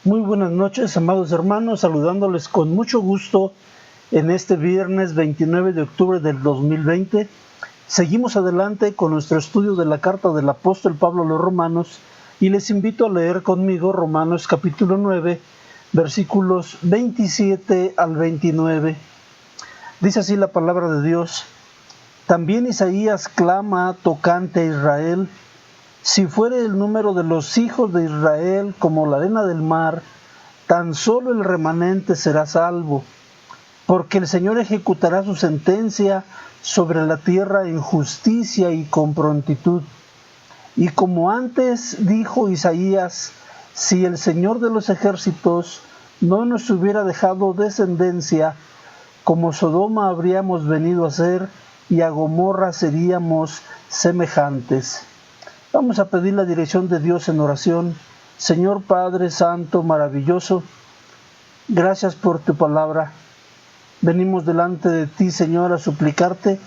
Muy buenas noches, amados hermanos, saludándoles con mucho gusto en este viernes 29 de octubre del 2020. Seguimos adelante con nuestro estudio de la carta del apóstol Pablo a los Romanos y les invito a leer conmigo Romanos capítulo 9, versículos 27 al 29. Dice así la palabra de Dios: También Isaías clama tocante a Israel: si fuere el número de los hijos de Israel como la arena del mar, tan solo el remanente será salvo, porque el Señor ejecutará su sentencia sobre la tierra en justicia y con prontitud. Y como antes dijo Isaías, si el Señor de los ejércitos no nos hubiera dejado descendencia, como Sodoma habríamos venido a ser, y a Gomorra seríamos semejantes. Vamos a pedir la dirección de Dios en oración. Señor Padre Santo, maravilloso, gracias por tu palabra. Venimos delante de ti, Señor, a suplicarte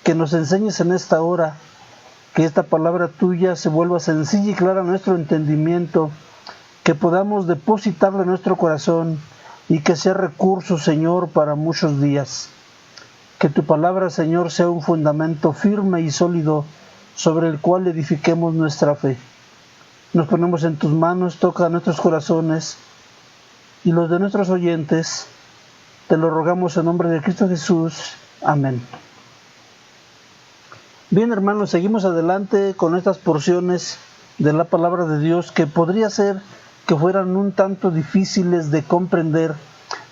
que nos enseñes en esta hora, que esta palabra tuya se vuelva sencilla y clara a nuestro entendimiento, que podamos depositarla en nuestro corazón y que sea recurso, Señor, para muchos días. Que tu palabra, Señor, sea un fundamento firme y sólido sobre el cual edifiquemos nuestra fe. Nos ponemos en tus manos, toca nuestros corazones y los de nuestros oyentes. Te lo rogamos en nombre de Cristo Jesús. Amén. Bien, hermanos, seguimos adelante con estas porciones de la palabra de Dios que podría ser que fueran un tanto difíciles de comprender,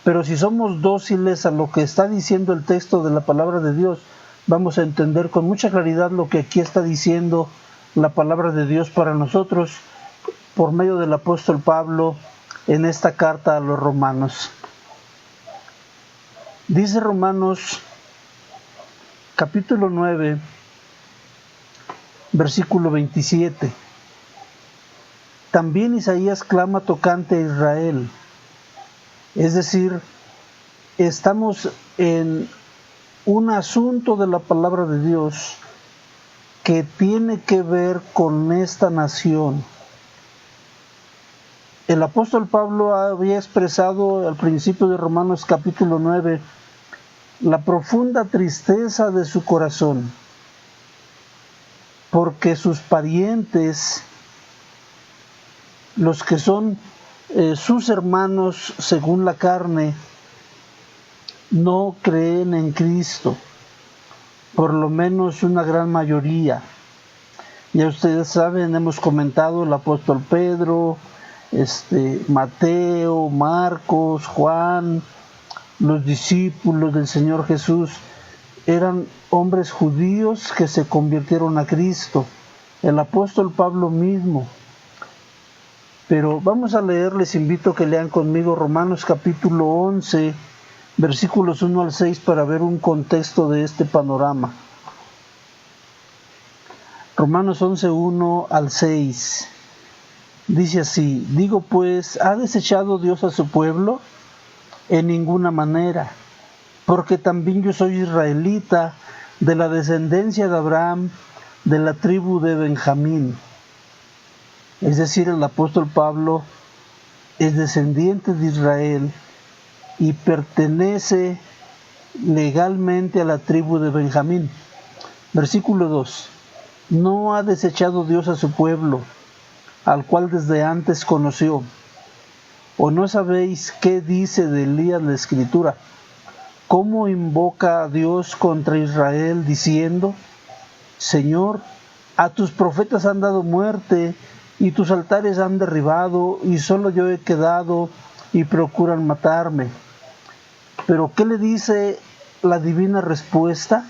pero si somos dóciles a lo que está diciendo el texto de la palabra de Dios, vamos a entender con mucha claridad lo que aquí está diciendo la palabra de Dios para nosotros por medio del apóstol Pablo en esta carta a los romanos. Dice Romanos capítulo 9, versículo 27. También Isaías clama tocante a Israel. Es decir, estamos en un asunto de la palabra de Dios que tiene que ver con esta nación. El apóstol Pablo había expresado al principio de Romanos capítulo 9 la profunda tristeza de su corazón, porque sus parientes, los que son sus hermanos según la carne, no creen en Cristo, por lo menos una gran mayoría. Ya ustedes saben, hemos comentado el apóstol Pedro, Mateo, Marcos, Juan, los discípulos del Señor Jesús, eran hombres judíos que se convirtieron a Cristo, el apóstol Pablo mismo. Pero vamos a leer, les invito a que lean conmigo Romanos capítulo 11, versículos 1 al 6 para ver un contexto de este panorama. Romanos 11, 1 al 6. Dice así: digo pues, ¿ha desechado Dios a su pueblo? En ninguna manera, porque también yo soy israelita, de la descendencia de Abraham, de la tribu de Benjamín. Es decir, el apóstol Pablo es descendiente de Israel y pertenece legalmente a la tribu de Benjamín. Versículo 2. No ha desechado Dios a su pueblo, al cual desde antes conoció. ¿O no sabéis qué dice de Elías la Escritura? ¿Cómo invoca a Dios contra Israel diciendo: Señor, a tus profetas han dado muerte, y tus altares han derribado, y solo yo he quedado, y procuran matarme? Pero ¿qué le dice la divina respuesta?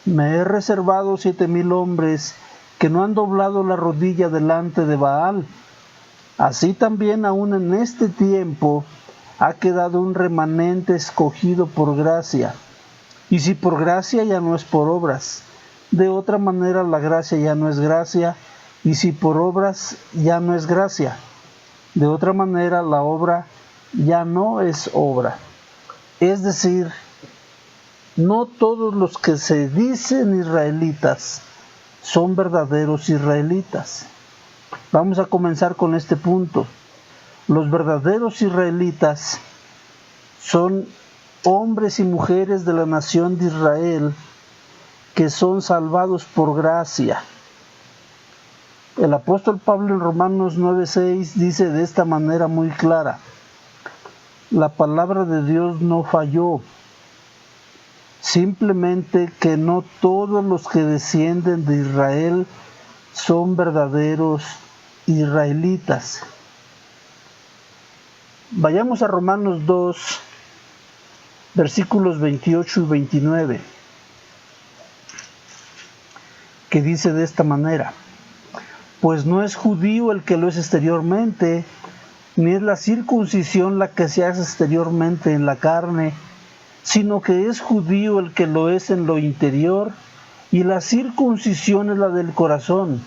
Me he reservado 7,000 hombres que no han doblado la rodilla delante de Baal. Así también aún en este tiempo ha quedado un remanente escogido por gracia. Y si por gracia, ya no es por obras. De otra manera la gracia ya no es gracia, y si por obras, ya no es gracia. De otra manera la obra ya no es obra. Es decir, no todos los que se dicen israelitas son verdaderos israelitas. Vamos a comenzar con este punto. Los verdaderos israelitas son hombres y mujeres de la nación de Israel que son salvados por gracia. El apóstol Pablo en Romanos 9:6 dice de esta manera muy clara: la palabra de Dios no falló, simplemente que no todos los que descienden de Israel son verdaderos israelitas. Vayamos a Romanos 2, versículos 28 y 29, que dice de esta manera: pues no es judío el que lo es exteriormente, ni es la circuncisión la que se hace exteriormente en la carne, sino que es judío el que lo es en lo interior, y la circuncisión es la del corazón,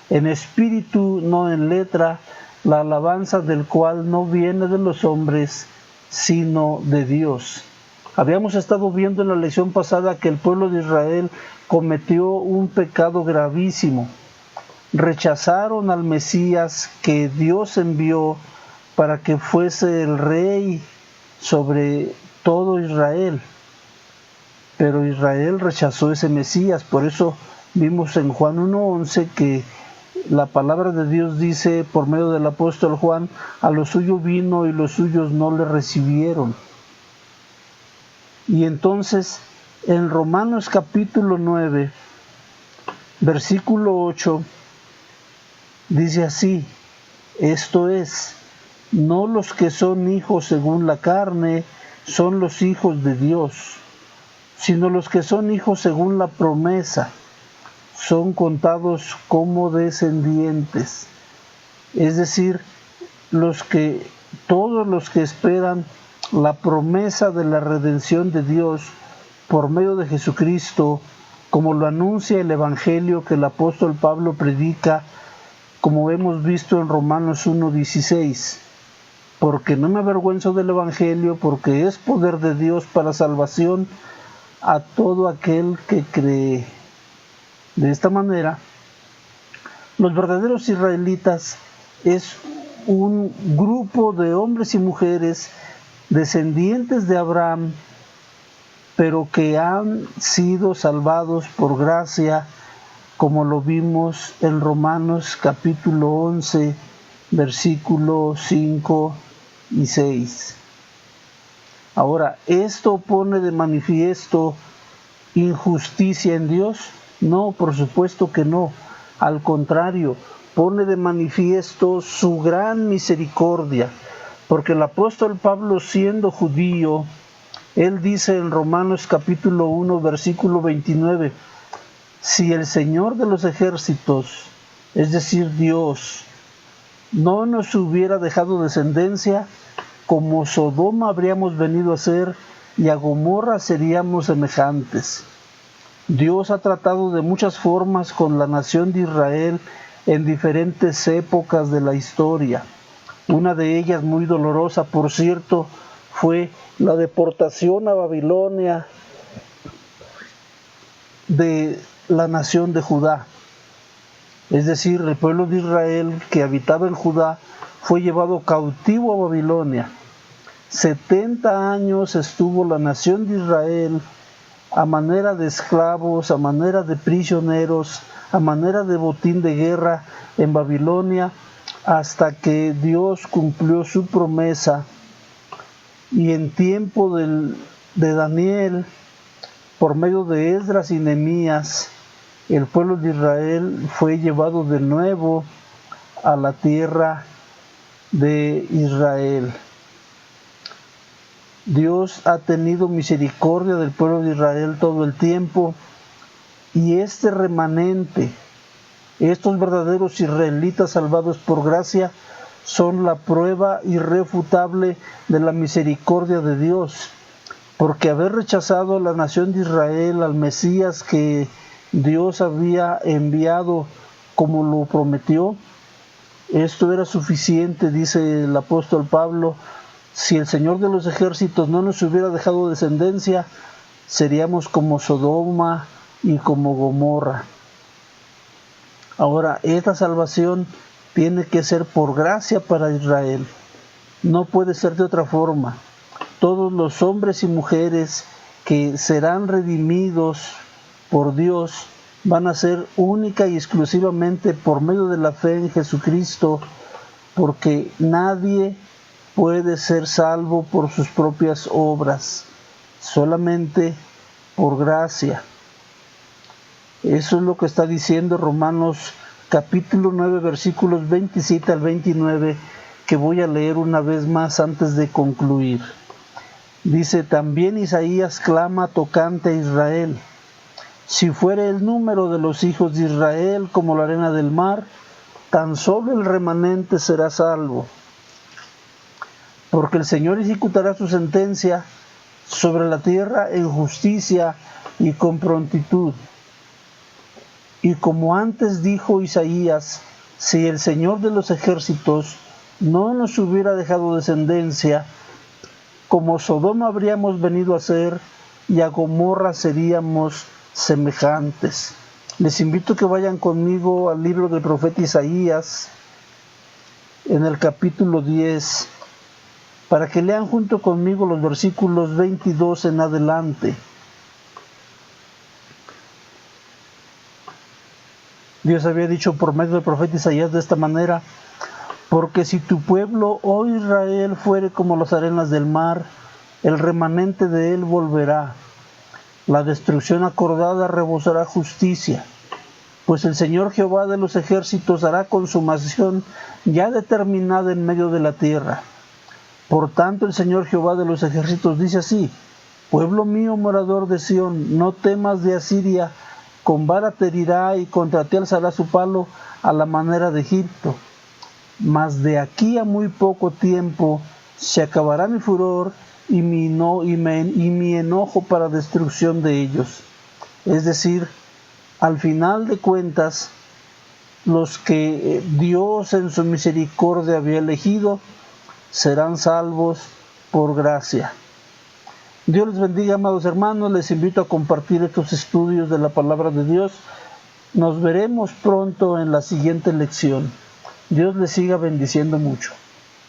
en espíritu, no en letra, la alabanza del cual no viene de los hombres, sino de Dios. Habíamos estado viendo en la lección pasada que el pueblo de Israel cometió un pecado gravísimo. Rechazaron al Mesías que Dios envió para que fuese el rey sobre todo Israel. Pero Israel rechazó ese Mesías. Por eso vimos en Juan 1:11 que la palabra de Dios dice por medio del apóstol Juan: a lo suyo vino y los suyos no le recibieron. Y entonces en Romanos capítulo 9, versículo 8, dice así: esto es, no los que son hijos según la carne son los hijos de Dios, sino los que son hijos según la promesa son contados como descendientes. Es decir, todos los que esperan la promesa de la redención de Dios por medio de Jesucristo, como lo anuncia el Evangelio que el apóstol Pablo predica, como hemos visto en Romanos 1:16, porque no me avergüenzo del Evangelio, porque es poder de Dios para salvación a todo aquel que cree. De esta manera, los verdaderos israelitas es un grupo de hombres y mujeres descendientes de Abraham, pero que han sido salvados por gracia, como lo vimos en Romanos capítulo 11, versículos 5 y 6. Ahora, ¿esto pone de manifiesto injusticia en Dios? No, por supuesto que no. Al contrario, pone de manifiesto su gran misericordia, porque el apóstol Pablo, siendo judío, él dice en Romanos capítulo 1, versículo 29, si el Señor de los ejércitos, es decir, Dios, no nos hubiera dejado descendencia, como Sodoma habríamos venido a ser y a Gomorra seríamos semejantes. Dios ha tratado de muchas formas con la nación de Israel en diferentes épocas de la historia. Una de ellas, muy dolorosa, por cierto, fue la deportación a Babilonia de la nación de Judá. Es decir, el pueblo de Israel que habitaba en Judá fue llevado cautivo a Babilonia. 70 años estuvo la nación de Israel a manera de esclavos, a manera de prisioneros, a manera de botín de guerra en Babilonia, hasta que Dios cumplió su promesa. Y en tiempo de Daniel, por medio de Esdras y Nehemías, el pueblo de Israel fue llevado de nuevo a la tierra de Israel. Dios ha tenido misericordia del pueblo de Israel todo el tiempo, y este remanente, estos verdaderos israelitas salvados por gracia, son la prueba irrefutable de la misericordia de Dios, porque haber rechazado a la nación de Israel al Mesías que Dios había enviado como lo prometió, esto era suficiente, dice el apóstol Pablo. Si el Señor de los ejércitos no nos hubiera dejado descendencia, seríamos como Sodoma y como Gomorra. Ahora, esta salvación tiene que ser por gracia para Israel. No puede ser de otra forma. Todos los hombres y mujeres que serán redimidos por Dios van a ser única y exclusivamente por medio de la fe en Jesucristo, porque nadie puede ser salvo por sus propias obras, solamente por gracia. Eso es lo que está diciendo Romanos capítulo 9, versículos 27 al 29, que voy a leer una vez más antes de concluir. Dice: también Isaías clama tocante a Israel: si fuere el número de los hijos de Israel como la arena del mar, tan solo el remanente será salvo. Porque el Señor ejecutará su sentencia sobre la tierra en justicia y con prontitud. Y como antes dijo Isaías, si el Señor de los ejércitos no nos hubiera dejado descendencia, como Sodoma habríamos venido a ser, y a Gomorra seríamos semejantes. Les invito a que vayan conmigo al libro del profeta Isaías, en el capítulo 10, para que lean junto conmigo los versículos 22 en adelante. Dios había dicho por medio del profeta Isaías de esta manera: porque si tu pueblo, oh Israel, fuere como las arenas del mar, el remanente de él volverá. La destrucción acordada rebosará justicia, pues el Señor Jehová de los ejércitos hará consumación ya determinada en medio de la tierra. Por tanto, el Señor Jehová de los ejércitos dice así: pueblo mío, morador de Sión, no temas de Asiria, con vara te herirá y contra ti alzará su palo a la manera de Egipto. Mas de aquí a muy poco tiempo se acabará mi furor y mi enojo para destrucción de ellos. Es decir, al final de cuentas, los que Dios en su misericordia había elegido serán salvos por gracia. Dios les bendiga, amados hermanos. Les invito a compartir estos estudios de la palabra de Dios. Nos veremos pronto en la siguiente lección. Dios les siga bendiciendo mucho.